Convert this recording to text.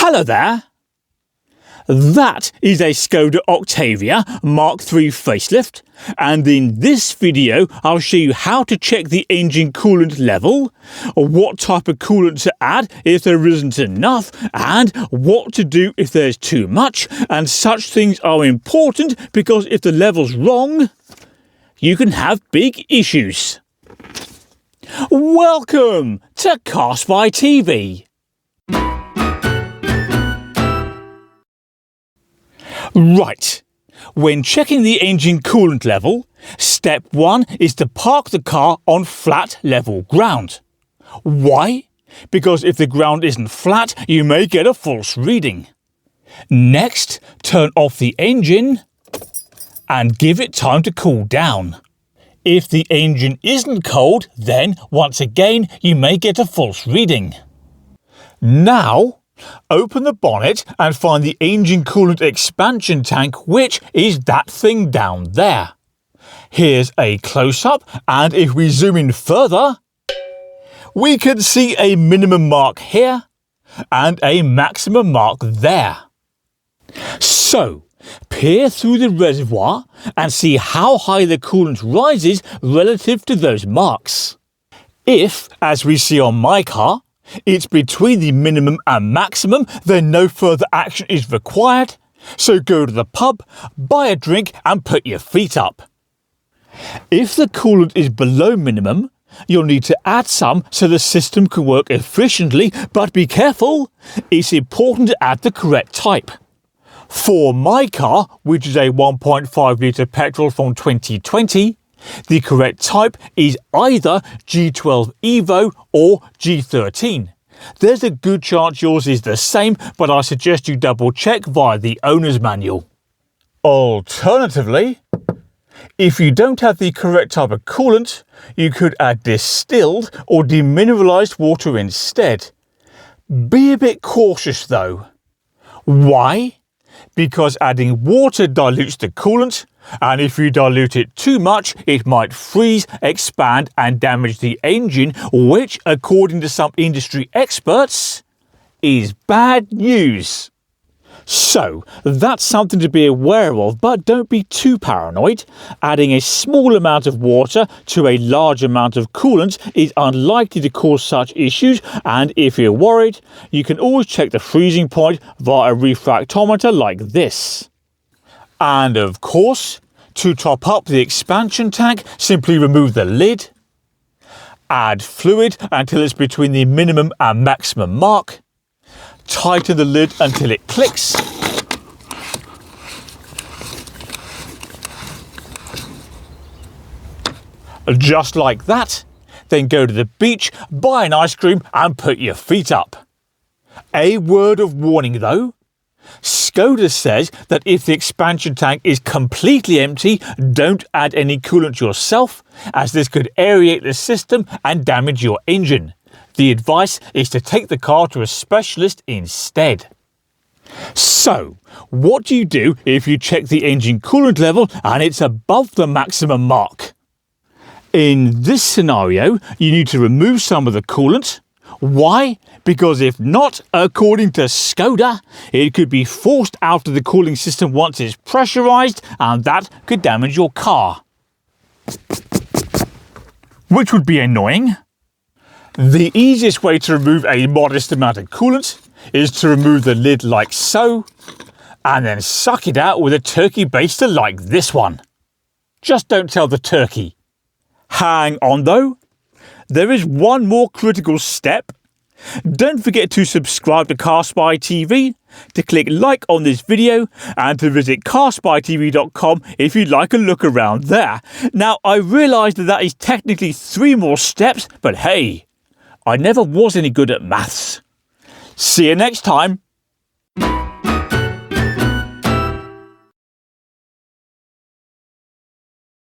Hello there! That is a Skoda Octavia Mk3 facelift, and in this video I'll show you how to check the engine coolant level, what type of coolant to add if there isn't enough, and what to do if there's too much, and such things are important because if the level's wrong, you can have big issues. Welcome to Car Spy TV. Right, when checking the engine coolant level, step 1 is to park the car on flat level ground. Why? Because if the ground isn't flat, you may get a false reading. Next, turn off the engine and give it time to cool down. If the engine isn't cold, then once again you may get a false reading. Now, open the bonnet and find the engine coolant expansion tank, which is that thing down there. Here's a close-up, and if we zoom in further, we can see a minimum mark here and a maximum mark there. So, peer through the reservoir and see how high the coolant rises relative to those marks. If, as we see on my car, it's between the minimum and maximum, then no further action is required, so go to the pub, buy a drink and put your feet up. If the coolant is below minimum, you'll need to add some so the system can work efficiently, but be careful, it's important to add the correct type. For my car, which is a 1.5 litre petrol from 2020, the correct type is either G12 Evo or G13. There's a good chance yours is the same, but I suggest you double check via the owner's manual. Alternatively, if you don't have the correct type of coolant, you could add distilled or demineralized water instead. Be a bit cautious though. Why? Because adding water dilutes the coolant, and if you dilute it too much, it might freeze, expand and damage the engine, which, according to some industry experts, is bad news. So, that's something to be aware of, but don't be too paranoid. Adding a small amount of water to a large amount of coolant is unlikely to cause such issues, and if you're worried, you can always check the freezing point via a refractometer like this. And of course, to top up the expansion tank, simply remove the lid, add fluid until it's between the minimum and maximum mark, tighten the lid until it clicks, just like that. Then go to the beach, buy an ice cream and put your feet up. A word of warning though, Skoda says that if the expansion tank is completely empty, don't add any coolant yourself, as this could aerate the system and damage your engine. The advice is to take the car to a specialist instead. So, what do you do if you check the engine coolant level and it's above the maximum mark? In this scenario, you need to remove some of the coolant. Why? Because if not, according to Skoda, it could be forced out of the cooling system once it's pressurized, and that could damage your car, which would be annoying. The easiest way to remove a modest amount of coolant is to remove the lid like so, and then suck it out with a turkey baster like this one. Just don't tell the turkey. Hang on though, there is one more critical step. Don't forget to subscribe to Car Spy TV, to click like on this video, and to visit carspytv.com if you'd like a look around there. Now, I realise that is technically 3 more steps, but hey, I never was any good at maths. See you next time.